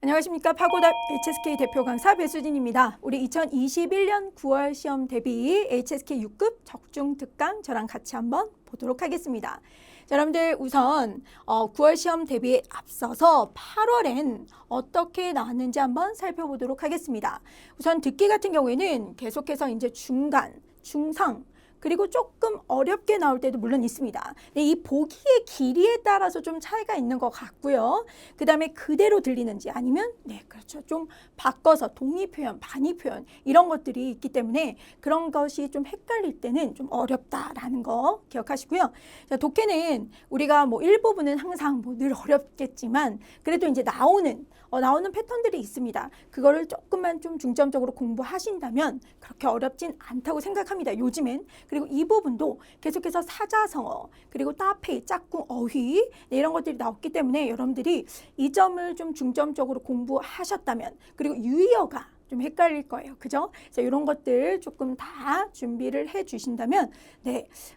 안녕하십니까. 파고답 HSK 대표 강사 배수진입니다. 우리 2021년 9월 시험 대비 HSK 6급 적중 특강 저랑 같이 한번 보도록 하겠습니다. 자, 여러분들 우선 9월 시험 대비에 앞서서 8월엔 어떻게 나왔는지 한번 살펴보도록 하겠습니다. 우선 듣기 같은 경우에는 계속해서 이제 중간, 중상, 그리고 조금 어렵게 나올 때도 물론 있습니다. 근데 이 보기의 길이에 따라서 좀 차이가 있는 것 같고요. 그 다음에 그대로 들리는지 아니면 그렇죠. 좀 바꿔서 동의 표현, 반의 표현 이런 것들이 있기 때문에 그런 것이 좀 헷갈릴 때는 좀 어렵다라는 거 기억하시고요. 자, 독해는 우리가 일부분은 항상 늘 어렵겠지만 그래도 이제 나오는 패턴들이 있습니다. 그거를 조금만 좀 중점적으로 공부하신다면 그렇게 어렵진 않다고 생각합니다. 요즘엔. 그리고 이 부분도 계속해서 사자성어, 그리고 따페이, 짝꿍, 어휘 이런 것들이 나왔기 때문에 여러분들이 이 점을 좀 중점적으로 공부하셨다면, 그리고 유의어가 좀 헷갈릴 거예요. 그죠? 그래서 이런 것들 조금 다 준비를 해 주신다면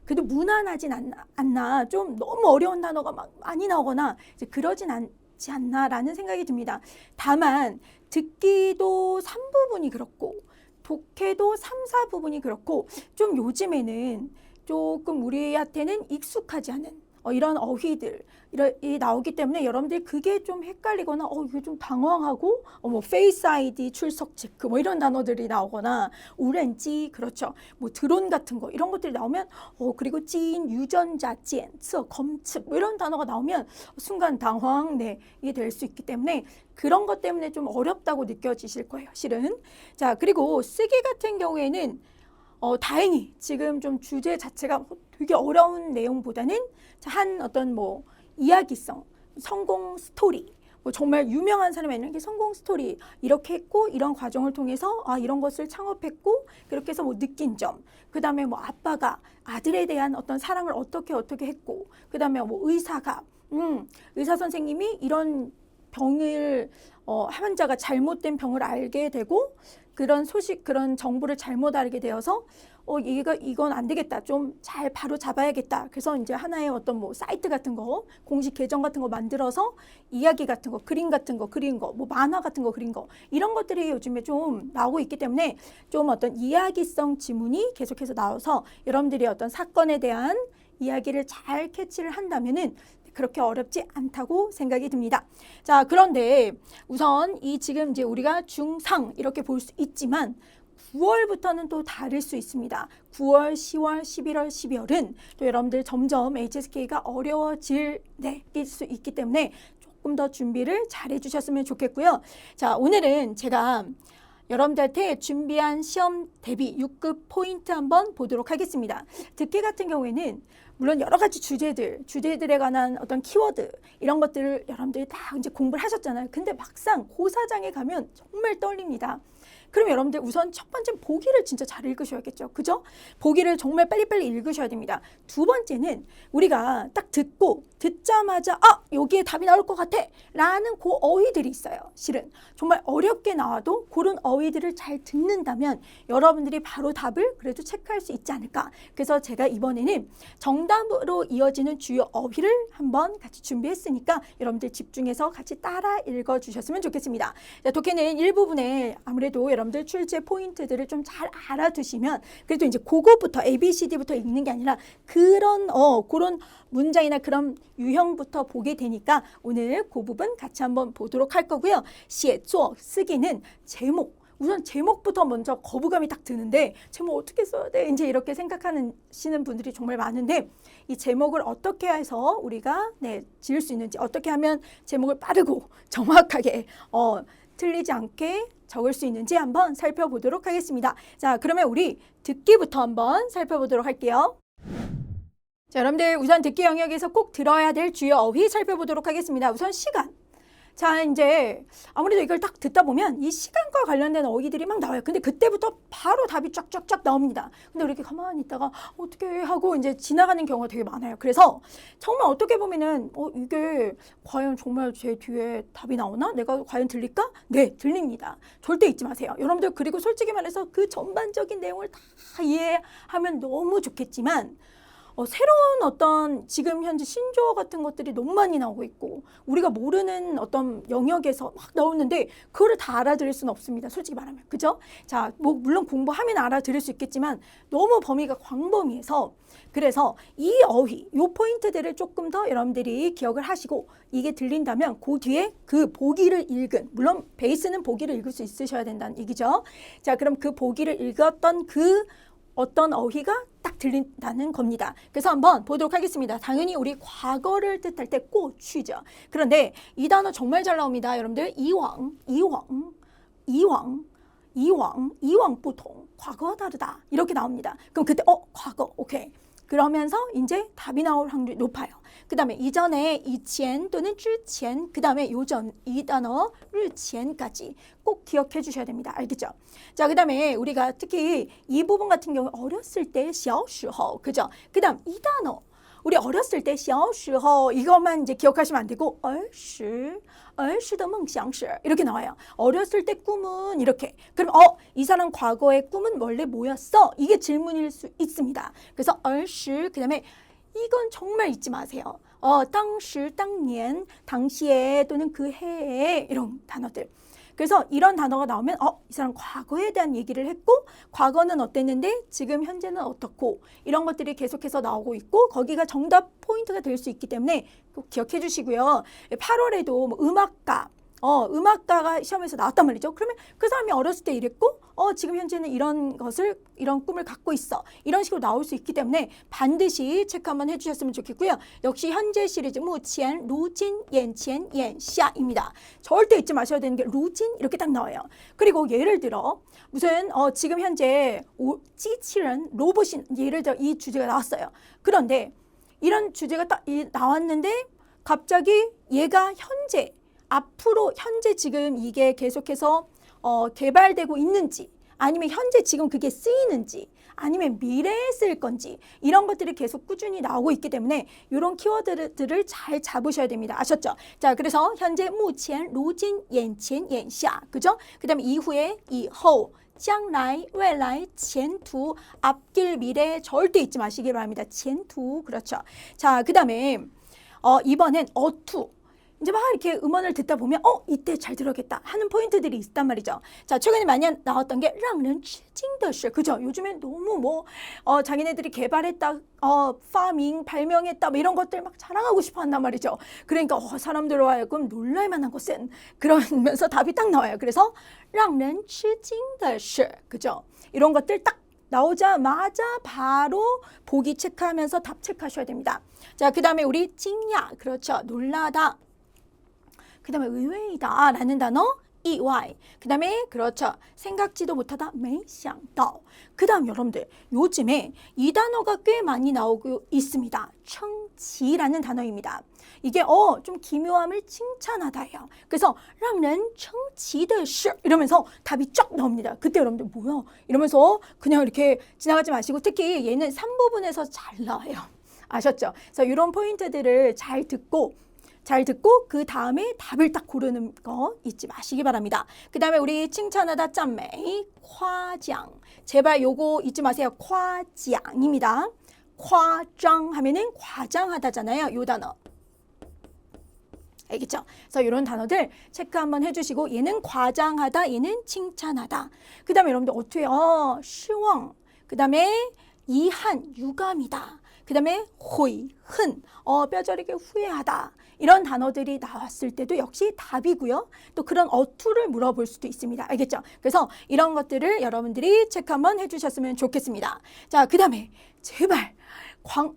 그래도 무난하진 않나. 좀 너무 어려운 단어가 막 많이 나오거나 이제 그러진 않지 않나라는 생각이 듭니다. 다만 듣기도 3부분이 그렇고 독해도 3, 4부분이 그렇고 좀 요즘에는 조금 우리한테는 익숙하지 않은 이런 어휘들이 나오기 때문에 여러분들 그게 좀 헷갈리거나 이게 좀 당황하고 페이스 아이디 출석 체크 이런 단어들이 나오거나 우렌지 그렇죠. 드론 같은 거 이런 것들이 나오면 그리고 찐, 유전자, 찐, 검측 이런 단어가 나오면 순간 당황 이게 될 수 있기 때문에 그런 것 때문에 좀 어렵다고 느껴지실 거예요. 실은. 자, 그리고 쓰기 같은 경우에는 다행히 지금 좀 주제 자체가 되게 어려운 내용보다는 한 어떤 이야기성, 성공 스토리, 정말 유명한 사람에는 성공 스토리 이렇게 했고 이런 과정을 통해서 이런 것을 창업했고 그렇게 해서 느낀 점, 그 다음에 아빠가 아들에 대한 어떤 사랑을 어떻게 했고, 그 다음에 의사가 의사 선생님이 이런 병을 환자가 잘못된 병을 알게 되고 그런 소식, 그런 정보를 잘못 알게 되어서 이건 안 되겠다. 좀 잘 바로 잡아야겠다. 그래서 이제 하나의 어떤 사이트 같은 거, 공식 계정 같은 거 만들어서 이야기 같은 거, 그림 같은 거 그린 거, 만화 같은 거 그린 거 이런 것들이 요즘에 좀 나오고 있기 때문에 좀 어떤 이야기성 지문이 계속해서 나와서 여러분들이 어떤 사건에 대한 이야기를 잘 캐치를 한다면은 그렇게 어렵지 않다고 생각이 듭니다. 자, 그런데 우선 이 지금 이제 우리가 중상 이렇게 볼 수 있지만 9월부터는 또 다를 수 있습니다. 9월, 10월, 11월, 12월은 또 여러분들 점점 HSK가 어려워질 수 있기 때문에 조금 더 준비를 잘 해주셨으면 좋겠고요. 자, 오늘은 제가 여러분들한테 준비한 시험 대비 6급 포인트 한번 보도록 하겠습니다. 듣기 같은 경우에는 물론 여러 가지 주제들에 관한 어떤 키워드 이런 것들을 여러분들이 다 이제 공부를 하셨잖아요. 근데 막상 고사장에 가면 정말 떨립니다. 그럼 여러분들 우선 첫 번째 보기를 진짜 잘 읽으셔야겠죠. 그죠? 보기를 정말 빨리빨리 읽으셔야 됩니다. 두 번째는 우리가 딱 듣자마자 여기에 답이 나올 것 같아 라는 그 어휘들이 있어요. 실은 정말 어렵게 나와도 그런 어휘들을 잘 듣는다면 여러분들이 바로 답을 그래도 체크할 수 있지 않을까. 그래서 제가 이번에는 정답으로 이어지는 주요 어휘를 한번 같이 준비했으니까 여러분들 집중해서 같이 따라 읽어주셨으면 좋겠습니다. 자, 독해는 일부분에 아무래도 여러분들 출제 포인트들을 좀 잘 알아두시면 그래도 이제 그거부터 ABCD부터 읽는 게 아니라 그런 문장이나 그런 유형부터 보게 되니까 오늘 그 부분 같이 한번 보도록 할 거고요. 시에,作 쓰기는 제목. 우선 제목부터 먼저 거부감이 딱 드는데 제목 어떻게 써야 돼? 이제 이렇게 생각하시는 분들이 정말 많은데 이 제목을 어떻게 해서 우리가 지을 수 있는지, 어떻게 하면 제목을 빠르고 정확하게 틀리지 않게 적을 수 있는지 한번 살펴보도록 하겠습니다. 자, 그러면 우리 듣기부터 한번 살펴보도록 할게요. 자, 여러분들 우선 듣기 영역에서 꼭 들어야 될 주요 어휘 살펴보도록 하겠습니다. 우선 시간. 자, 이제 아무래도 이걸 딱 듣다 보면 이 시간과 관련된 어휘들이 막 나와요. 근데 그때부터 바로 답이 쫙쫙쫙 나옵니다. 근데 이렇게 가만히 있다가 어떻게 하고 이제 지나가는 경우가 되게 많아요. 그래서 정말 어떻게 보면은 이게 과연 정말 제 뒤에 답이 나오나? 내가 과연 들릴까? 네, 들립니다. 절대 잊지 마세요. 여러분들 그리고 솔직히 말해서 그 전반적인 내용을 다 이해하면 너무 좋겠지만 새로운 어떤 지금 현재 신조어 같은 것들이 너무 많이 나오고 있고 우리가 모르는 어떤 영역에서 막 나오는데 그거를 다 알아들을 수는 없습니다. 솔직히 말하면. 그죠? 자, 뭐 물론 공부하면 알아들을 수 있겠지만 너무 범위가 광범위해서 그래서 이 어휘, 요 포인트들을 조금 더 여러분들이 기억을 하시고 이게 들린다면 그 뒤에 그 보기를 읽은 물론 베이스는 보기를 읽을 수 있으셔야 된다는 얘기죠. 자, 그럼 그 보기를 읽었던 그 어떤 어휘가 딱 들린다는 겁니다. 그래서 한번 보도록 하겠습니다. 당연히 우리 과거를 뜻할 때 꼬취죠. 그런데 이 단어 정말 잘 나옵니다. 여러분들 이왕 보통 과거와 다르다 이렇게 나옵니다. 그럼 그때 과거 오케이. 그러면서 이제 답이 나올 확률이 높아요. 그 다음에 이전에 이첸 또는 之前 그 다음에 요전 이 단어 日前까지 꼭 기억해 주셔야 됩니다. 알겠죠? 자, 그 다음에 우리가 특히 이 부분 같은 경우 어렸을 때 小时候 그죠? 그 다음 이 단어 우리 어렸을 때 小时候 이것만 이제 기억하시면 안 되고 儿时的梦想是 이렇게 나와요. 어렸을 때 꿈은 이렇게. 그럼 이 사람 과거의 꿈은 원래 뭐였어? 이게 질문일 수 있습니다. 그래서 儿时 그다음에 이건 정말 잊지 마세요. 当时当年 당시에 또는 그 해에 이런 단어들. 그래서 이런 단어가 나오면 이 사람 과거에 대한 얘기를 했고 과거는 어땠는데 지금 현재는 어떻고 이런 것들이 계속해서 나오고 있고 거기가 정답 포인트가 될 수 있기 때문에 꼭 기억해 주시고요. 8월에도 뭐 음악가가 시험에서 나왔단 말이죠. 그러면 그 사람이 어렸을 때 이랬고 지금 현재는 이런 꿈을 갖고 있어. 이런 식으로 나올 수 있기 때문에 반드시 체크 한번 해주셨으면 좋겠고요. 역시 현재 시리즈 目前, 如今, 眼前, 眼下입니다. 절대 잊지 마셔야 되는 게 如今 이렇게 딱 나와요. 그리고 예를 들어 무슨 지금 현재机器人 로봇이 예를 들어 이 주제가 나왔어요. 그런데 이런 주제가 딱 나왔는데 갑자기 얘가 앞으로 현재 지금 이게 계속해서 개발되고 있는지 아니면 현재 지금 그게 쓰이는지 아니면 미래에 쓸 건지 이런 것들이 계속 꾸준히 나오고 있기 때문에 이런 키워드들을 잘 잡으셔야 됩니다. 아셨죠? 자, 그래서 현재 目前, 如今, 眼前, 眼下 그죠? 그 다음에 이후에, 以后 将来, 未来, 前途 앞길 미래 절대 잊지 마시기 바랍니다. 前途 그렇죠. 자, 그 다음에 이번엔 어투 이제 막 이렇게 음원을 듣다 보면 이때 잘 들어야겠다 하는 포인트들이 있단 말이죠. 자, 최근에 많이 나왔던 게 让人吃惊的是 그죠? 요즘엔 너무 자기네들이 개발했다, 파밍, 발명했다 뭐 이런 것들 막 자랑하고 싶어 한단 말이죠. 그러니까 사람들로 하여금 놀랄 만한 것은 그러면서 답이 딱 나와요. 그래서 让人吃惊的是 그죠? 이런 것들 딱 나오자마자 바로 보기 체크하면서 답 체크하셔야 됩니다. 자, 그 다음에 우리 찡야 그렇죠. 놀라다. 그 다음에 의외이다 라는 단어 意外 그 다음에 그렇죠 생각지도 못하다 没想到 그 다음 여러분들 요즘에 이 단어가 꽤 많이 나오고 있습니다. 청지라는 단어입니다. 이게 좀 기묘함을 칭찬하다예요. 그래서 让人称奇的是 이러면서 답이 쫙 나옵니다. 그때 여러분들 뭐야 이러면서 그냥 이렇게 지나가지 마시고 특히 얘는 3부분에서 잘 나와요. 아셨죠? 그래서 이런 포인트들을 잘 듣고 그 다음에 답을 딱 고르는 거 잊지 마시기 바랍니다. 그 다음에 우리 칭찬하다 짠메이 과장 제발 요거 잊지 마세요. 과장입니다. 과장 하면은 과장하다잖아요. 요 단어 알겠죠? 그래서 이런 단어들 체크 한번 해주시고 얘는 과장하다 얘는 칭찬하다. 그 다음에 여러분들 어떻게失望그 다음에 이한 유감이다. 그 다음에 후이흔 뼈저리게 후회하다. 이런 단어들이 나왔을 때도 역시 답이고요. 또 그런 어투를 물어볼 수도 있습니다. 알겠죠? 그래서 이런 것들을 여러분들이 체크 한번 해주셨으면 좋겠습니다. 자, 그 다음에 제발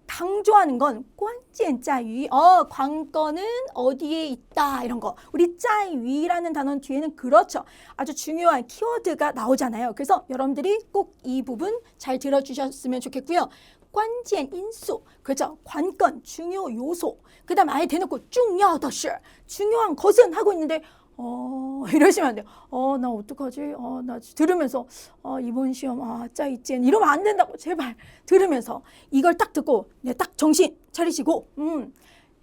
강조하는 건 관键在于관건은 어디에 있다 이런 거. 우리 在于라는 단어 뒤에는 그렇죠. 아주 중요한 키워드가 나오잖아요. 그래서 여러분들이 꼭 이 부분 잘 들어주셨으면 좋겠고요. 关键因素 그렇죠. 관건, 중요 요소. 그 다음 아예 대놓고 重要的是 중요한 것은 하고 있는데 이러시면 안 돼요. 나 어떡하지? 나 들으면서 이번 시험 짜이젠 이러면 안 된다고 제발 들으면서 이걸 딱 듣고 딱 정신 차리시고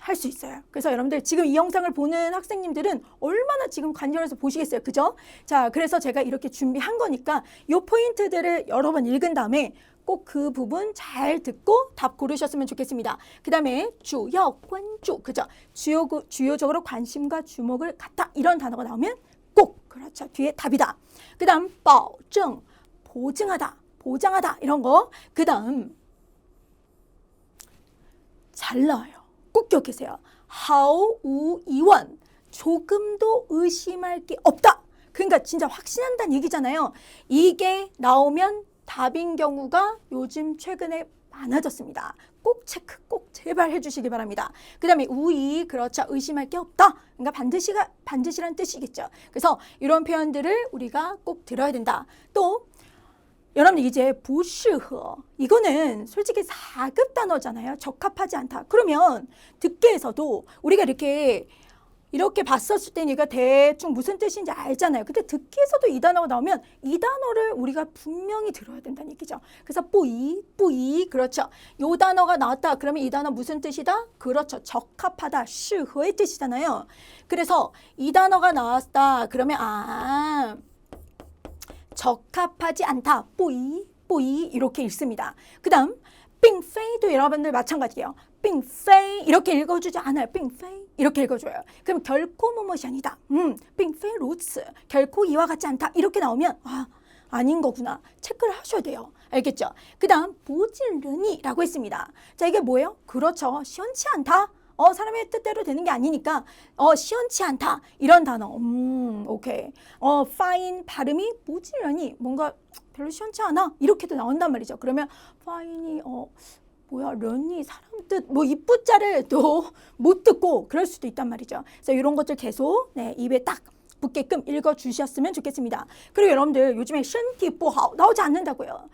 할 수 있어요. 그래서 여러분들 지금 이 영상을 보는 학생님들은 얼마나 지금 관심해서 보시겠어요. 그죠? 자, 그래서 제가 이렇게 준비한 거니까 이 포인트들을 여러 번 읽은 다음에 꼭 그 부분 잘 듣고 답 고르셨으면 좋겠습니다. 그 다음에 주요 관주, 그죠? 주요적으로 관심과 주목을 갖다 이런 단어가 나오면 꼭 그렇죠. 뒤에 답이다. 그 다음 保证 보증하다, 보장하다 이런 거. 그 다음 잘 나와요. 꼭 기억하세요. 毫无疑问 조금도 의심할 게 없다. 그러니까 진짜 확신한다는 얘기잖아요. 이게 나오면 답인 경우가 요즘 최근에 많아졌습니다. 꼭 체크, 꼭 제발 해주시기 바랍니다. 그 다음에 우이, 그렇죠. 의심할 게 없다. 그러니까 반드시란 뜻이겠죠. 그래서 이런 표현들을 우리가 꼭 들어야 된다. 또 여러분들 이제 不适合 이거는 솔직히 4급 단어잖아요. 적합하지 않다. 그러면 듣기에서도 우리가 이렇게 봤었을 때 네가 대충 무슨 뜻인지 알잖아요. 근데 듣기에서도 이 단어가 나오면 이 단어를 우리가 분명히 들어야 된다는 얘기죠. 그래서 뿌이 그렇죠. 요 단어가 나왔다. 그러면 이 단어 무슨 뜻이다? 그렇죠. 적합하다. 适合의 뜻이잖아요. 그래서 이 단어가 나왔다. 그러면 적합하지 않다. 뿌이 이렇게 읽습니다. 그 다음 并非도 여러분들 마찬가지예요. 并非이렇게 읽어주지 않아요. 并非이렇게 읽어줘요. 그럼 결코 무엇이 아니다. 并非如此 결코 이와 같지 않다. 이렇게 나오면 아닌 거구나. 체크를 하셔야 돼요. 알겠죠? 그 다음 不尽人意라고 했습니다. 자, 이게 뭐예요? 그렇죠. 시원치 않다. 사람의 뜻대로 되는 게 아니니까 시원치 않다. 이런 단어. 오케이. fine 발음이 不尽人意 뭔가 별로 시원치 않아. 이렇게도 나온단 말이죠. 그러면 fine이 런이 사람 뜻, 이쁘자를 또 못 듣고 그럴 수도 있단 말이죠. 그래서 이런 것들 계속 입에 딱 붙게끔 읽어주셨으면 좋겠습니다. 그리고 여러분들 요즘에 身体不好 나오지 않는다고요.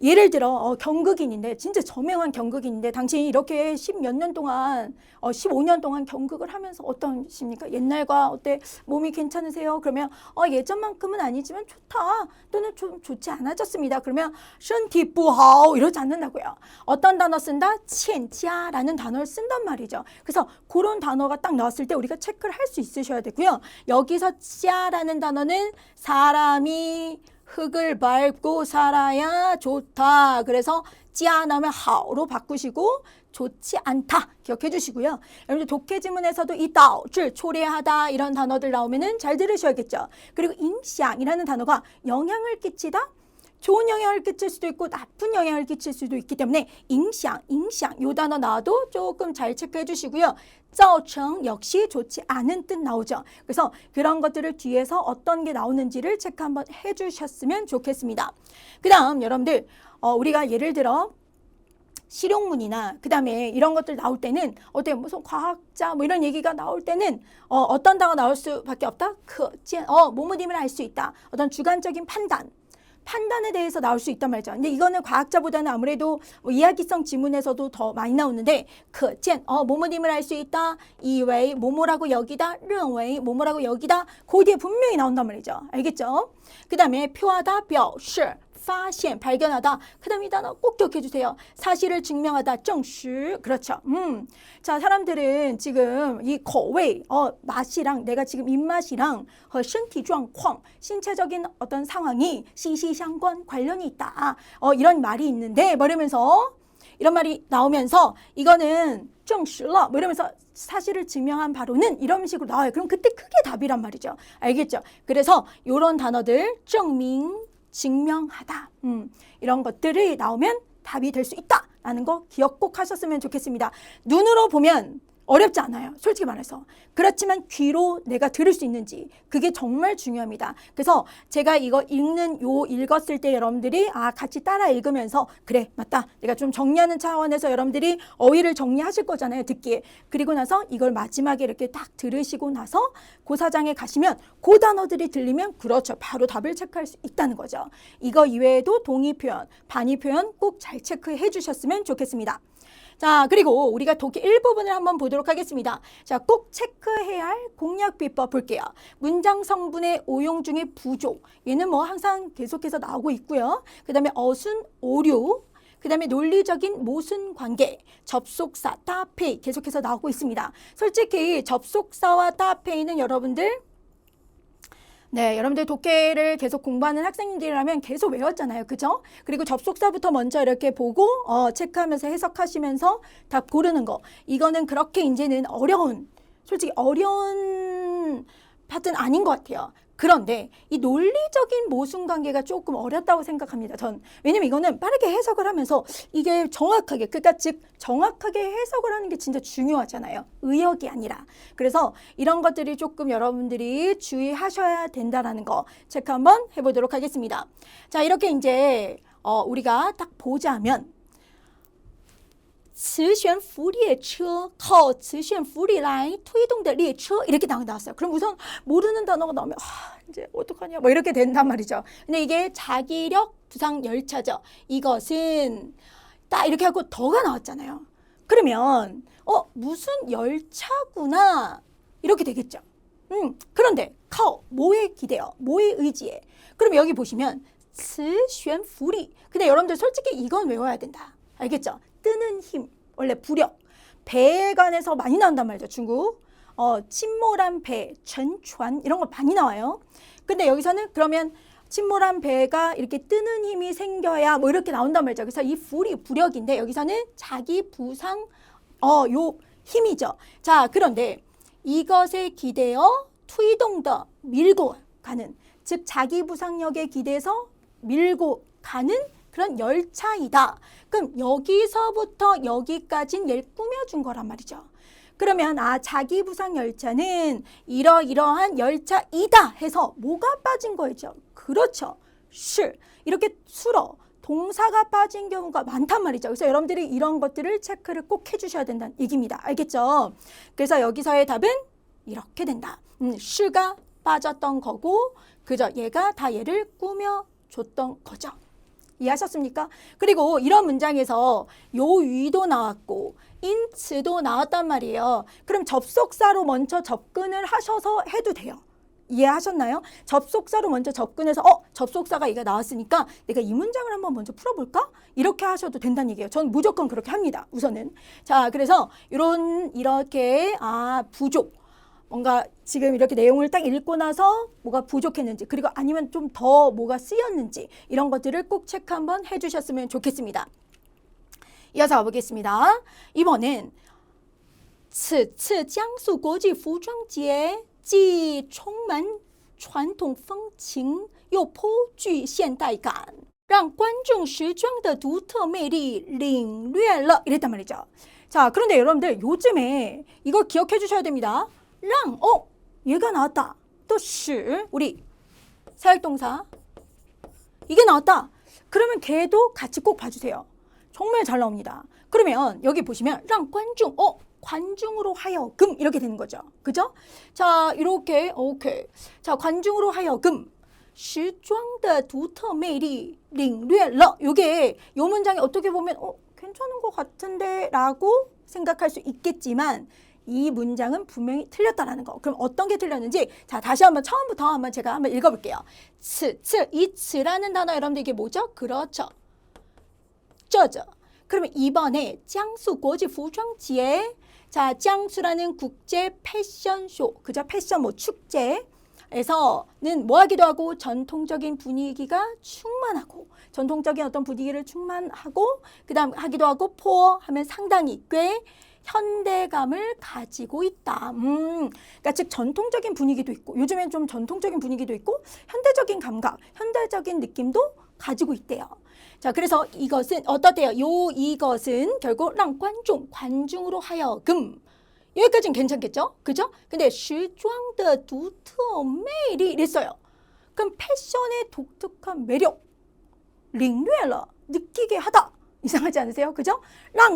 예를 들어 경극인인데 진짜 저명한 경극인인데 당신이 이렇게 10몇 년 동안 15년 동안 경극을 하면서 어떠십니까? 옛날과 어때? 몸이 괜찮으세요? 그러면 예전만큼은 아니지만 좋다 또는 좀 좋지 않아졌습니다. 그러면 身体不好 이러지 않는다고요. 어떤 단어 쓴다? 欠佳 라는 단어를 쓴단 말이죠. 그래서 그런 단어가 딱 나왔을 때 우리가 체크를 할 수 있으셔야 되고요. 여기서 佳 라는 단어는 사람이 흙을 밟고 살아야 좋다. 그래서 佳 나오면 好로 바꾸시고 좋지 않다. 기억해 주시고요. 여러분들 독해 지문에서도 이 导致 초래하다 이런 단어들 나오면은 잘 들으셔야겠죠. 그리고 影响이라는 단어가 영향을 끼치다. 좋은 영향을 끼칠 수도 있고 나쁜 영향을 끼칠 수도 있기 때문에 影响이 단어 나와도 조금 잘 체크해 주시고요. 造成 역시 좋지 않은 뜻 나오죠. 그래서 그런 것들을 뒤에서 어떤 게 나오는지를 체크 한번 해주셨으면 좋겠습니다. 그 다음 여러분들 우리가 예를 들어 실용문이나 그 다음에 이런 것들 나올 때는 무슨 과학자 이런 얘기가 나올 때는 어떤 단어가 나올 수밖에 없다. 뭐뭐님을 알 수 있다. 어떤 주관적인 판단에 대해서 나올 수 있단 말이죠. 근데 이거는 과학자보다는 아무래도 이야기성 지문에서도 더 많이 나오는데 可见 뭐뭐님을 알 수 있다. 以为 뭐뭐라고 여기다. 认为 뭐뭐라고 여기다. 그 뒤에 분명히 나온단 말이죠. 알겠죠? 그 다음에 표하다. 表示 发现 발견하다. 그 다음 이 단어 꼭 기억해 주세요. 사실을 증명하다. 证实 그렇죠. 자, 사람들은 지금 이 口味 맛이랑 내가 지금 입맛이랑 和身体状况 신체적인 어떤 상황이 息息相关 관련이 있다. 이런 말이 있는데 이러면서 이런 말이 나오면서 이거는 证实了 이러면서 사실을 증명한 바로는 이런 식으로 나와요. 그럼 그때 크게 답이란 말이죠. 알겠죠? 그래서 이런 단어들 证明 증명하다. 이런 것들이 나오면 답이 될 수 있다라는 거 기억 꼭 하셨으면 좋겠습니다. 눈으로 보면 어렵지 않아요. 솔직히 말해서. 그렇지만 귀로 내가 들을 수 있는지 그게 정말 중요합니다. 그래서 제가 이거 읽었을 때 여러분들이 같이 따라 읽으면서 그래 맞다. 내가 좀 정리하는 차원에서 여러분들이 어휘를 정리하실 거잖아요. 듣기에. 그리고 나서 이걸 마지막에 이렇게 딱 들으시고 나서 고사장에 가시면 그 단어들이 들리면 그렇죠. 바로 답을 체크할 수 있다는 거죠. 이거 이외에도 동의 표현, 반의 표현 꼭 잘 체크해 주셨으면 좋겠습니다. 자, 그리고 우리가 독해 일부분을 한번 보도록 하겠습니다. 자, 꼭 체크해야 할 공략 비법 볼게요. 문장 성분의 오용 중에 부족. 얘는 항상 계속해서 나오고 있고요. 그 다음에 어순, 오류. 그 다음에 논리적인 모순 관계, 접속사, 따페이 계속해서 나오고 있습니다. 솔직히 접속사와 따페이는 여러분들 네, 여러분들 독해를 계속 공부하는 학생님들이라면 계속 외웠잖아요. 그죠? 그리고 접속사부터 먼저 이렇게 보고 체크하면서 해석하시면서 답 고르는 거. 이거는 그렇게 이제는 솔직히 어려운 파트는 아닌 것 같아요. 그런데 이 논리적인 모순관계가 조금 어렵다고 생각합니다. 왜냐면 이거는 빠르게 해석을 하면서 이게 정확하게, 그러니까 즉 정확하게 해석을 하는 게 진짜 중요하잖아요. 의역이 아니라. 그래서 이런 것들이 조금 여러분들이 주의하셔야 된다라는 거 체크 한번 해보도록 하겠습니다. 자, 이렇게 이제 우리가 딱 보자면 磁悬浮列车靠磁悬浮力来推动的列车 이렇게 나왔어요. 그럼 우선 모르는 단어가 나오면 이제 어떡하냐 뭐 이렇게 된단 말이죠. 근데 이게 자기력 부상 열차죠. 이것은 딱 이렇게 하고 더가 나왔잖아요. 그러면 무슨 열차구나 이렇게 되겠죠. 그런데靠뭐에 기대요? 뭐에 의지해? 그럼 여기 보시면 磁悬浮力 근데 여러분들 솔직히 이건 외워야 된다. 알겠죠? 뜨는 힘, 원래 부력, 배에 관해서 많이 나온단 말이죠. 중국. 침몰한 배, 전船 이런 거 많이 나와요. 근데 여기서는 그러면 침몰한 배가 이렇게 뜨는 힘이 생겨야 뭐 이렇게 나온단 말이죠. 그래서 이 부력인데 여기서는 자기 부상, 요 힘이죠. 자, 그런데 이것에 기대어 투이동더 밀고 가는, 즉 자기 부상력에 기대서 밀고 가는 그런 열차이다. 그럼 여기서부터 여기까지는 얘를 꾸며준 거란 말이죠. 그러면 자기 부상 열차는 이러이러한 열차이다 해서 뭐가 빠진 거죠? 그렇죠. 이렇게 수로 동사가 빠진 경우가 많단 말이죠. 그래서 여러분들이 이런 것들을 체크를 꼭 해주셔야 된다는 얘기입니다. 알겠죠? 그래서 여기서의 답은 이렇게 된다. 가 빠졌던 거고 그죠? 얘가 다 얘를 꾸며줬던 거죠. 이해하셨습니까? 그리고 이런 문장에서 요 위도 나왔고 인츠도 나왔단 말이에요. 그럼 접속사로 먼저 접근을 하셔서 해도 돼요. 이해하셨나요? 접속사로 먼저 접근해서 접속사가 이가 나왔으니까 내가 이 문장을 한번 먼저 풀어볼까? 이렇게 하셔도 된다는 얘기예요. 저는 무조건 그렇게 합니다. 우선은. 자, 그래서 이렇게 부족. 뭔가 지금 이렇게 내용을 딱 읽고 나서 뭐가 부족했는지 그리고 아니면 좀 더 뭐가 쓰였는지 이런 것들을 꼭 체크 한번 해주셨으면 좋겠습니다. 이어서 가보겠습니다. 이번엔 此次江苏国际服装节既充满传统风情又颇具现代感让观众时装的独特魅力领略了 이랬단 말이죠. 자, 그런데 여러분들 요즘에 이거 기억해 주셔야 됩니다. 얘가 나왔다. 또 우리 사역동사 이게 나왔다. 그러면 걔도 같이 꼭 봐주세요. 정말 잘 나옵니다. 그러면 여기 보시면 관중 관중으로 하여금 이렇게 되는 거죠. 그죠? 자, 이렇게 오케이. 자, 관중으로 하여금 时装的独特魅力领略了 요게 요 문장이 어떻게 보면 괜찮은 것 같은데 라고 생각할 수 있겠지만 이 문장은 분명히 틀렸다라는 거. 그럼 어떤 게 틀렸는지 자 다시 한번 처음부터 제가 한번 읽어볼게요. 이 츠라는 단어 여러분들 이게 뭐죠? 그렇죠. 쩌죠. 그러면 이번에江苏国际服装节 자,江苏라는 국제 패션쇼, 그죠? 패션 축제에서는 뭐 하기도 하고 전통적인 분위기가 충만하고 전통적인 어떤 분위기를 충만하고 그 다음 하기도 하고 하면 상당히 꽤 현대감을 가지고 있다. 그러니까 즉 전통적인 분위기도 있고 요즘엔 좀 전통적인 분위기도 있고 현대적인 감각, 현대적인 느낌도 가지고 있대요. 자, 그래서 이것은 어떻대요? 이것은 결국 관중으로 하여금 여기까지는 괜찮겠죠? 그죠? 근데 时装的独特魅力 이랬어요. 그럼 패션의 독특한 매력 领略了 느끼게 하다. 이상하지 않으세요? 그죠?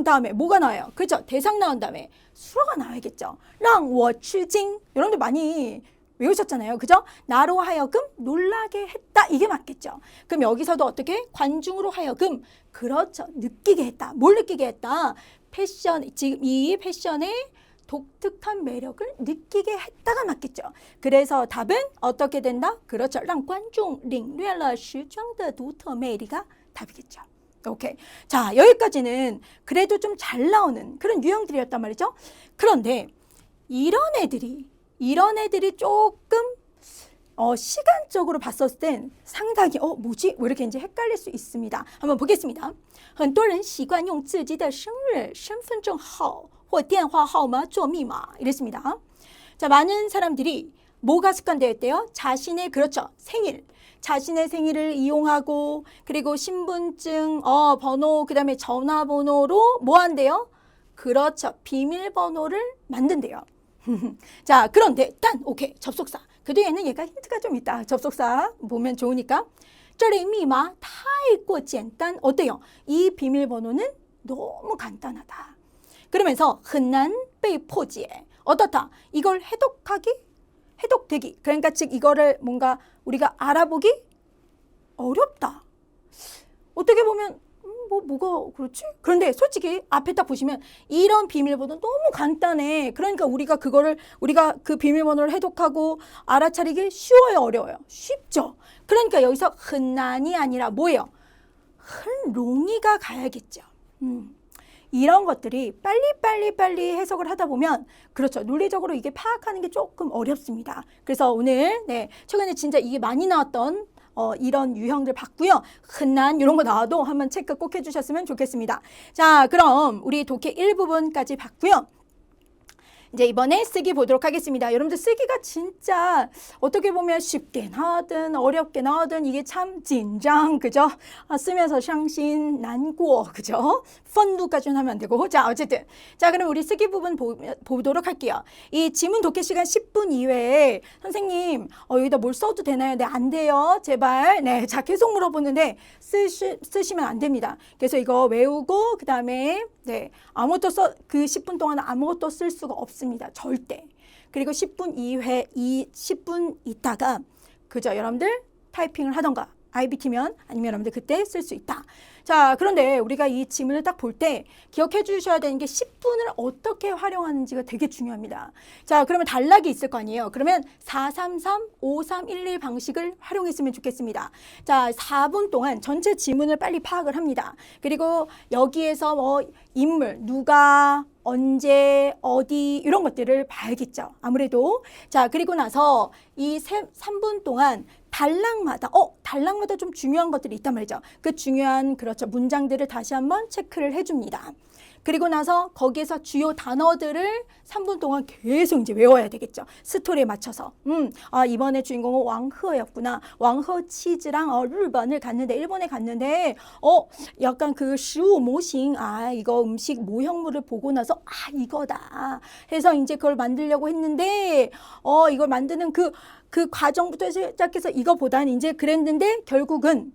다음에 뭐가 나와요? 그죠? 대상 나온 다음에 수어가 나와야겠죠. 让我吃惊 여러분들 많이 외우셨잖아요. 그죠? 나로 하여금 놀라게 했다. 이게 맞겠죠. 그럼 여기서도 어떻게? 관중으로 하여금 그렇죠. 느끼게 했다. 뭘 느끼게 했다? 지금 이 패션의 독특한 매력을 느끼게 했다가 맞겠죠. 그래서 답은 어떻게 된다? 그렇죠. 让观众领略了时装的独特魅力가 답이겠죠. 오케이. 자, 여기까지는 그래도 좀 잘 나오는 그런 유형들이었단 말이죠. 그런데 이런 애들이 조금 시간적으로 봤었을 땐 상당히 뭐지? 왜 이렇게 이제 헷갈릴 수 있습니다. 한번 보겠습니다. 很多人习惯用自己的生日身份证号或电话号码做密码 이랬습니다. 자, 많은 사람들이 뭐가 습관되어 있대요? 자신의 그렇죠. 생일. 자신의 생일을 이용하고 그리고 신분증 번호 그다음에 전화번호로 뭐 한대요? 그렇죠. 비밀번호를 만든대요. 자, 그런데 단 오케이. 접속사. 그 뒤에는 얘가 힌트가 좀 있다. 접속사 보면 좋으니까. 这里密码太过简单 어때요? 이 비밀번호는 너무 간단하다. 그러면서 很难被破解 어떻다? 이걸 해독되기. 그러니까 즉 이거를 뭔가 우리가 알아보기 어렵다. 어떻게 보면 뭐가 그렇지? 그런데 솔직히 앞에 딱 보시면 이런 비밀번호 너무 간단해. 그러니까 우리가 그 비밀번호를 해독하고 알아차리기 쉬워요, 어려워요? 쉽죠. 그러니까 여기서 很难이 아니라 뭐예요? 很容易가 가야겠죠. 이런 것들이 빨리 해석을 하다 보면 그렇죠. 논리적으로 이게 파악하는 게 조금 어렵습니다. 그래서 오늘 최근에 진짜 이게 많이 나왔던 이런 유형들 봤고요. 흔한 이런 거 나와도 한번 체크 꼭 해주셨으면 좋겠습니다. 자, 그럼 우리 독해 1부분까지 봤고요. 이제 이번에 쓰기 보도록 하겠습니다. 여러분들 쓰기가 진짜 어떻게 보면 쉽게 나오든 어렵게 나오든 이게 참 긴장, 그죠? 쓰면서 상신, 난고, 그죠? 펀두까지는 하면 안 되고. 자, 어쨌든. 자, 그럼 우리 쓰기 부분 보도록 할게요. 이 지문 독해 시간 10분 이외에 선생님, 여기다 뭘 써도 되나요? 네, 안 돼요. 제발. 네, 자, 계속 물어보는데 쓰시면 안 됩니다. 그래서 이거 외우고, 그 다음에 네, 그 10분 동안 아무것도 쓸 수가 없습니다. 절대. 그리고 10분 있다가 그죠? 여러분들 타이핑을 하던가 IBT면 아니면 여러분들 그때 쓸 수 있다. 자, 그런데 우리가 이 지문을 딱 볼 때 기억해 주셔야 되는 게 10분을 어떻게 활용하는지가 되게 중요합니다. 자, 그러면 단락이 있을 거 아니에요. 그러면 433, 5311 방식을 활용했으면 좋겠습니다. 자, 4분 동안 전체 지문을 빨리 파악을 합니다. 그리고 여기에서 인물, 누가, 언제, 어디 이런 것들을 봐야겠죠. 아무래도. 자, 그리고 나서 이 3분 동안 단락마다 좀 중요한 것들이 있단 말이죠. 그 중요한 그렇죠. 문장들을 다시 한번 체크를 해줍니다. 그리고 나서 거기에서 주요 단어들을 3분 동안 계속 이제 외워야 되겠죠. 스토리에 맞춰서. 이번에 주인공은 왕허였구나. 왕허 치즈랑 일본을 갔는데 일본에 갔는데 약간 그 시우 모싱 이거 음식 모형물을 보고 나서 이거다 해서 이제 그걸 만들려고 했는데 이걸 만드는 그 과정부터 시작해서 이거보다는 이제 그랬는데 결국은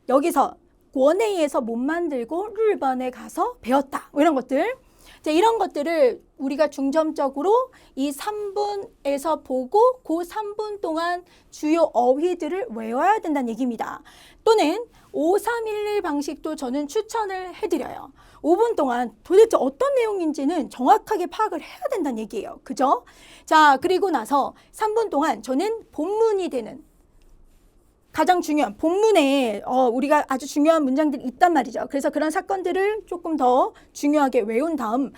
여기서 국내에서 못 만들고 일본에 가서 배웠다. 이런 것들. 자, 이런 것들을 우리가 중점적으로 이 3분에서 보고 그 3분 동안 주요 어휘들을 외워야 된다는 얘기입니다. 또는 5311 방식도 저는 추천을 해드려요. 5분 동안 도대체 어떤 내용인지는 정확하게 파악을 해야 된다는 얘기예요. 그죠? 자, 그리고 나서 3분 동안 저는 본문이 되는 가장 중요한 본문에 우리가 아주 중요한 문장들이 있단 말이죠. 그래서 그런 사건들을 조금 더 중요하게 외운 다음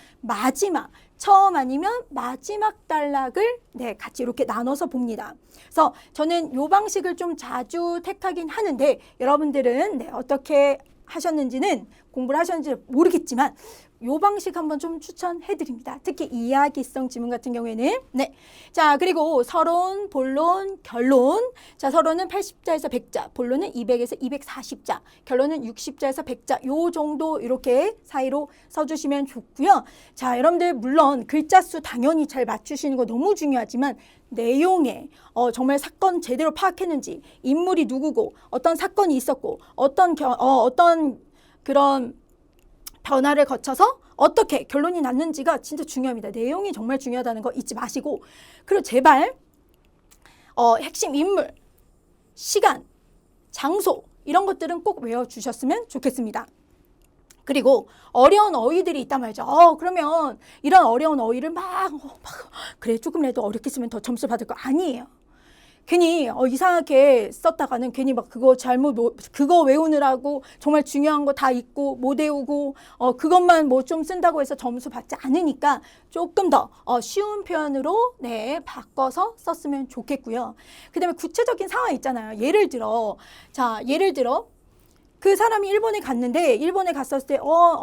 처음 아니면 마지막 단락을 같이 이렇게 나눠서 봅니다. 그래서 저는 이 방식을 좀 자주 택하긴 하는데 여러분들은 어떻게 하셨는지는 공부를 하셨는지 모르겠지만 이 방식 한번 좀 추천해 드립니다. 특히 이야기성 지문 같은 경우에는. 자, 그리고 서론, 본론, 결론. 자, 서론은 80자에서 100자, 본론은 200에서 240자, 결론은 60자에서 100자. 요 정도 이렇게 사이로 써주시면 좋고요. 자, 여러분들 물론 글자 수 당연히 잘 맞추시는 거 너무 중요하지만 내용에 정말 사건 제대로 파악했는지, 인물이 누구고, 어떤 사건이 있었고, 어떤 그런 변화를 거쳐서 어떻게 결론이 났는지가 진짜 중요합니다. 내용이 정말 중요하다는 거 잊지 마시고, 그리고 제발 핵심 인물, 시간, 장소 이런 것들은 꼭 외워주셨으면 좋겠습니다. 그리고 어려운 어휘들이 있단 말이죠. 그러면 이런 어려운 어휘를 그래 조금이라도 어렵게 쓰면 더 점수 받을 거 아니에요. 괜히 이상하게 썼다가는 괜히 막 그거 잘못 그거 외우느라고 정말 중요한 거 다 잊고 못 외우고 그것만 뭐 좀 쓴다고 해서 점수 받지 않으니까 조금 더 쉬운 표현으로 네 바꿔서 썼으면 좋겠고요. 그다음에 구체적인 상황 있잖아요. 예를 들어 그 사람이 일본에 갔는데 일본에 갔었을 때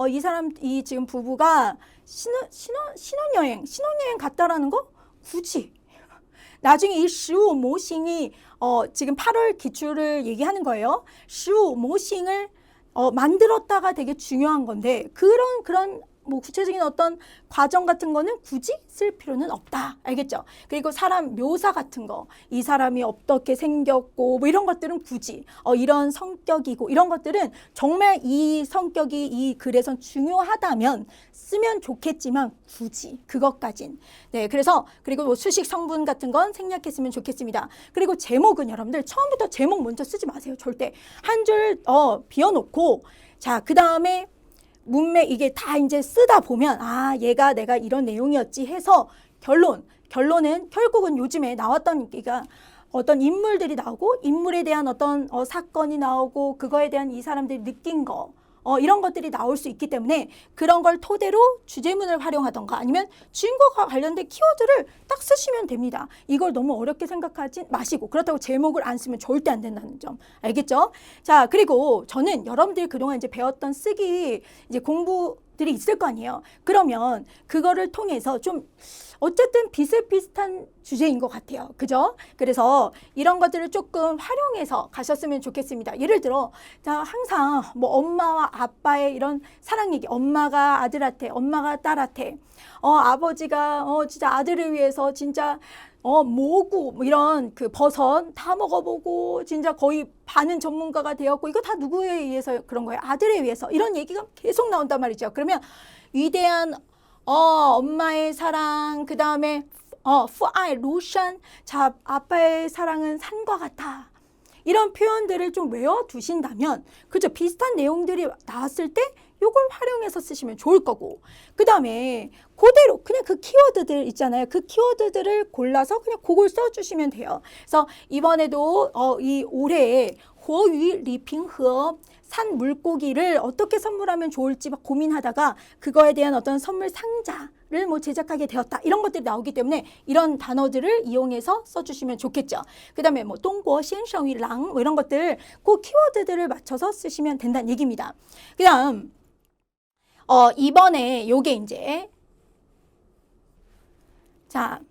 이 사람 이 지금 부부가 신혼여행 갔다라는 거 굳이 나중에 이 시우 모싱이 지금 8월 기출을 얘기하는 거예요. 시우 모싱을 만들었다가 되게 중요한 건데 그런 뭐 구체적인 어떤 과정 같은 거는 굳이 쓸 필요는 없다. 알겠죠? 그리고 사람 묘사 같은 거, 이 사람이 어떻게 생겼고 뭐 이런 것들은 굳이 이런 성격이고 이런 것들은 정말 이 성격이 이 글에선 중요하다면 쓰면 좋겠지만 굳이 그것까진 네 그래서 그리고 뭐 수식 성분 같은 건 생략했으면 좋겠습니다. 그리고 제목은 여러분들 처음부터 제목 먼저 쓰지 마세요. 절대 한 줄 비워놓고 자 그 다음에 문맥 이게 다 이제 쓰다 보면 얘가 내가 이런 내용이었지 해서 결론은 결국은 요즘에 나왔던 얘기가 어떤 인물들이 나오고 인물에 대한 어떤 사건이 나오고 그거에 대한 이 사람들이 느낀 거 이런 것들이 나올 수 있기 때문에 그런 걸 토대로 주제문을 활용하던가 아니면 주인공과 관련된 키워드를 딱 쓰시면 됩니다. 이걸 너무 어렵게 생각하지 마시고 그렇다고 제목을 안 쓰면 절대 안 된다는 점 알겠죠? 자 그리고 저는 여러분들이 그동안 이제 배웠던 쓰기 이제 공부들이 있을 거 아니에요. 그러면 그거를 통해서 좀 어쨌든 비슷비슷한 주제인 것 같아요. 그죠? 그래서 이런 것들을 조금 활용해서 가셨으면 좋겠습니다. 예를 들어 항상 뭐 엄마와 아빠의 이런 사랑 얘기 엄마가 아들한테 엄마가 딸한테 아버지가 진짜 아들을 위해서 진짜 모구 뭐 이런 그 버섯 다 먹어보고 진짜 거의 반은 전문가가 되었고 이거 다 누구에 의해서 그런 거예요? 아들에 의해서 이런 얘기가 계속 나온단 말이죠. 그러면 위대한 엄마의 사랑 그 다음에 푸아이 루션 자 아빠의 사랑은 산과 같아 이런 표현들을 좀 외워두신다면 그죠 비슷한 내용들이 나왔을 때 요걸 활용해서 쓰시면 좋을 거고 그 다음에 그대로 그냥 그 키워드들 있잖아요. 그 키워드들을 골라서 그냥 그걸 써주시면 돼요. 그래서 이번에도 이 올해에 호위 리핑허 산 물고기를 어떻게 선물하면 좋을지 막 고민하다가 그거에 대한 어떤 선물 상자를 뭐 제작하게 되었다. 이런 것들이 나오기 때문에 이런 단어들을 이용해서 써주시면 좋겠죠. 그 다음에 뭐 동고 신성위랑 뭐 이런 것들 그 키워드들을 맞춰서 쓰시면 된다는 얘기입니다. 그 다음 이번에 요게 이제 자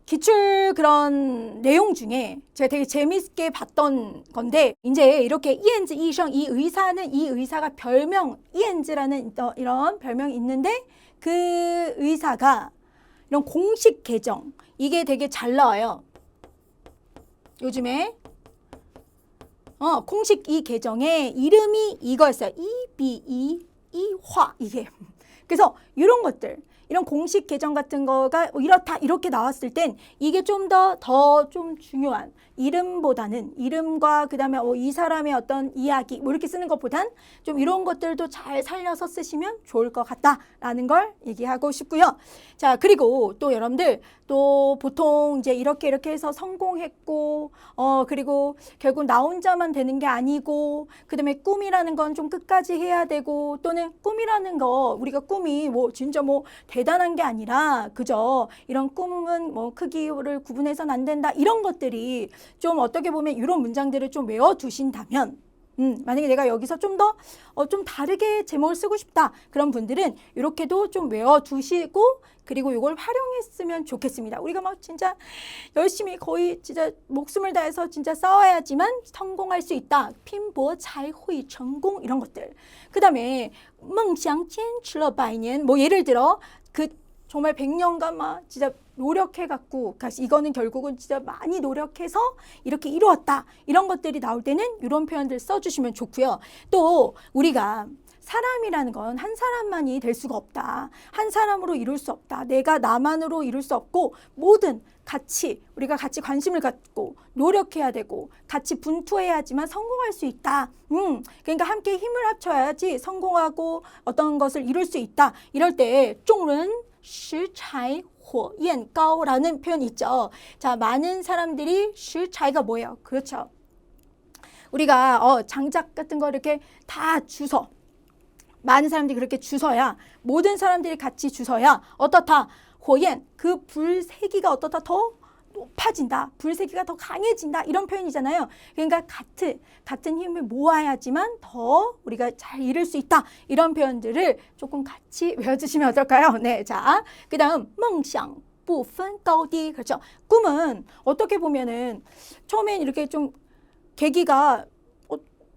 기출 그런 내용 중에 제가 되게 재밌게 봤던 건데 이제 이렇게 이엔즈 이성 이 의사는 이 의사가 별명 이엔즈라는 이런 별명이 있는데 그 의사가 이런 공식 계정 이게 되게 잘 나와요. 요즘에 공식 이 계정에 이름이 이거였어요. 이화 이게 그래서 이런 것들 이런 공식 계정 같은 거가 이렇다 이렇게 나왔을 땐 이게 좀 더 좀 중요한 이름보다는 이름과 그 다음에 이 사람의 어떤 이야기 뭐 이렇게 쓰는 것보단 좀 이런 것들도 잘 살려서 쓰시면 좋을 것 같다라는 걸 얘기하고 싶고요. 자 그리고 또 여러분들 또 보통 이제 이렇게 해서 성공했고 그리고 결국 나 혼자만 되는 게 아니고 그 다음에 꿈이라는 건 좀 끝까지 해야 되고 또는 꿈이라는 거 우리가 꿈이 뭐 진짜 뭐 대단한 게 아니라 그죠? 이런 꿈은 뭐 크기를 구분해서는 안 된다 이런 것들이 좀 어떻게 보면 이런 문장들을 좀 외워두신다면 만약에 내가 여기서 좀 더 좀 다르게 제목을 쓰고 싶다 그런 분들은 이렇게도 좀 외워두시고 그리고 이걸 활용했으면 좋겠습니다. 우리가 막 진짜 열심히 거의 진짜 목숨을 다해서 진짜 싸워야지만 성공할 수 있다. 핀보 잘会 成功 이런 것들. 그 다음에 梦想坚持了百年 뭐 예를 들어 그 정말 100년간 막 진짜 노력해갖고 이거는 결국은 진짜 많이 노력해서 이렇게 이루었다. 이런 것들이 나올 때는 이런 표현들 써주시면 좋고요. 또 우리가 사람이라는 건 한 사람만이 될 수가 없다. 한 사람으로 이룰 수 없다. 내가 나만으로 이룰 수 없고 모든 우리가 같이 관심을 갖고 노력해야 되고 같이 분투해야지만 성공할 수 있다. 그러니까 함께 힘을 합쳐야지 성공하고 어떤 것을 이룰 수 있다. 이럴 때众人拾柴火焰高라는 표현이 있죠. 자, 많은 사람들이 拾柴가 뭐예요? 그렇죠. 우리가 장작 같은 거 이렇게 다 주서 많은 사람들이 그렇게 주서야 모든 사람들이 같이 주서야 어떻다? 호옌 그 불세기가 어떻다? 더 높아진다. 불세기가 더 강해진다. 이런 표현이잖아요. 그러니까 같은 힘을 모아야지만 더 우리가 잘 이룰 수 있다. 이런 표현들을 조금 같이 외워주시면 어떨까요? 네, 자, 그 다음 梦想不分高低. 그렇죠. 꿈은 어떻게 보면은 처음엔 이렇게 좀 계기가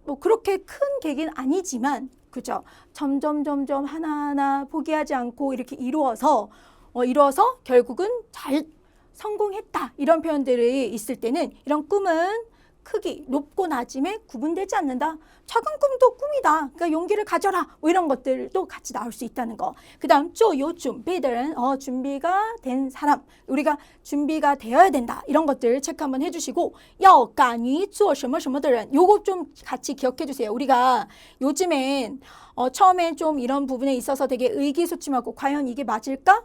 뭐 그렇게 큰 계기는 아니지만 그죠? 점점 하나하나 포기하지 않고 이렇게 이루어서 결국은 잘 성공했다. 이런 표현들이 있을 때는 이런 꿈은 크기, 높고 낮음에 구분되지 않는다. 작은 꿈도 꿈이다. 그러니까 용기를 가져라. 뭐 이런 것들도 같이 나올 수 있다는 거. 그 다음, 做有准备的人, 준비가 된 사람. 우리가 준비가 되어야 된다. 이런 것들 체크 한번 해주시고, 要敢于做什么什么的人. 요거 좀 같이 기억해 주세요. 우리가 요즘엔 처음에 좀 이런 부분에 있어서 되게 의기소침하고 과연 이게 맞을까?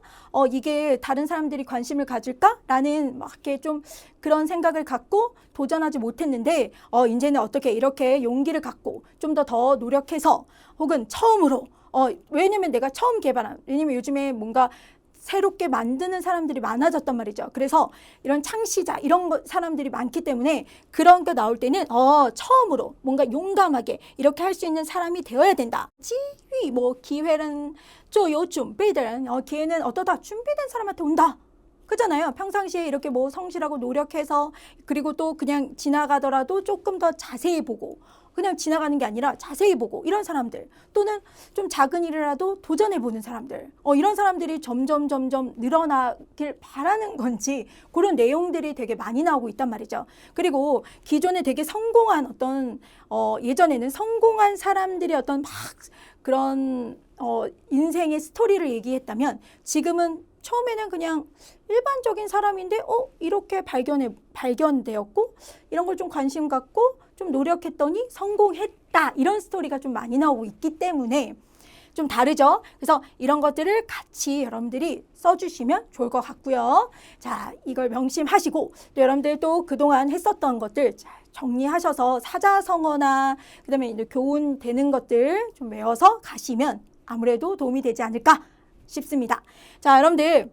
이게 다른 사람들이 관심을 가질까? 라는 막 이렇게 좀 그런 생각을 갖고 도전하지 못했는데 이제는 어떻게 이렇게 용기를 갖고 좀 더 노력해서 혹은 처음으로 왜냐면 내가 처음 개발한 왜냐면 요즘에 뭔가 새롭게 만드는 사람들이 많아졌단 말이죠. 그래서 이런 창시자 이런 사람들이 많기 때문에 그런 거 나올 때는 처음으로 뭔가 용감하게 이렇게 할 수 있는 사람이 되어야 된다. 기회 뭐 기회는 做有准备的人 기회는 어떠다 준비된 사람한테 온다. 그잖아요. 평상시에 이렇게 뭐 성실하고 노력해서 그리고 또 그냥 지나가더라도 조금 더 자세히 보고 그냥 지나가는 게 아니라 자세히 보고 이런 사람들 또는 좀 작은 일이라도 도전해보는 사람들 이런 사람들이 점점 늘어나길 바라는 건지 그런 내용들이 되게 많이 나오고 있단 말이죠. 그리고 기존에 되게 성공한 어떤 예전에는 성공한 사람들의 어떤 막 그런 인생의 스토리를 얘기했다면 지금은 처음에는 그냥 일반적인 사람인데 이렇게 발견되었고 이런 걸 좀 관심 갖고 좀 노력했더니 성공했다. 이런 스토리가 좀 많이 나오고 있기 때문에 좀 다르죠. 그래서 이런 것들을 같이 여러분들이 써주시면 좋을 것 같고요. 자, 이걸 명심하시고 또 여러분들 또 그동안 했었던 것들 잘 정리하셔서 사자성어나 그다음에 이제 교훈 되는 것들 좀 외워서 가시면 아무래도 도움이 되지 않을까 싶습니다. 자, 여러분들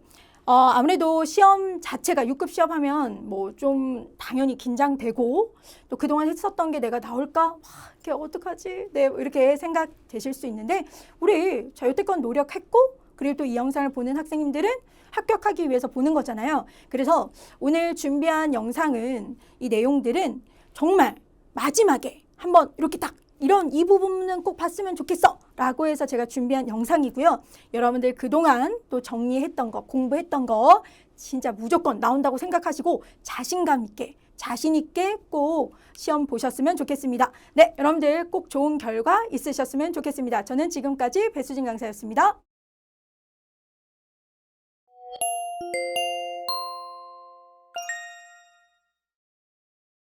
아무래도 시험 자체가 6급 시험 하면 뭐 좀 당연히 긴장되고 또 그동안 했었던 게 내가 나올까? 와, 이게 어떡하지? 네, 이렇게 생각되실 수 있는데 우리 여태껏 노력했고 그리고 또 이 영상을 보는 학생님들은 합격하기 위해서 보는 거잖아요. 그래서 오늘 준비한 영상은 이 내용들은 정말 마지막에 한번 이렇게 딱 이 부분은 꼭 봤으면 좋겠어 라고 해서 제가 준비한 영상이고요. 여러분들 그동안 또 정리했던 거 공부했던 거 진짜 무조건 나온다고 생각하시고 자신감 있게 자신 있게 꼭 시험 보셨으면 좋겠습니다. 네, 여러분들 꼭 좋은 결과 있으셨으면 좋겠습니다. 저는 지금까지 배수진 강사였습니다.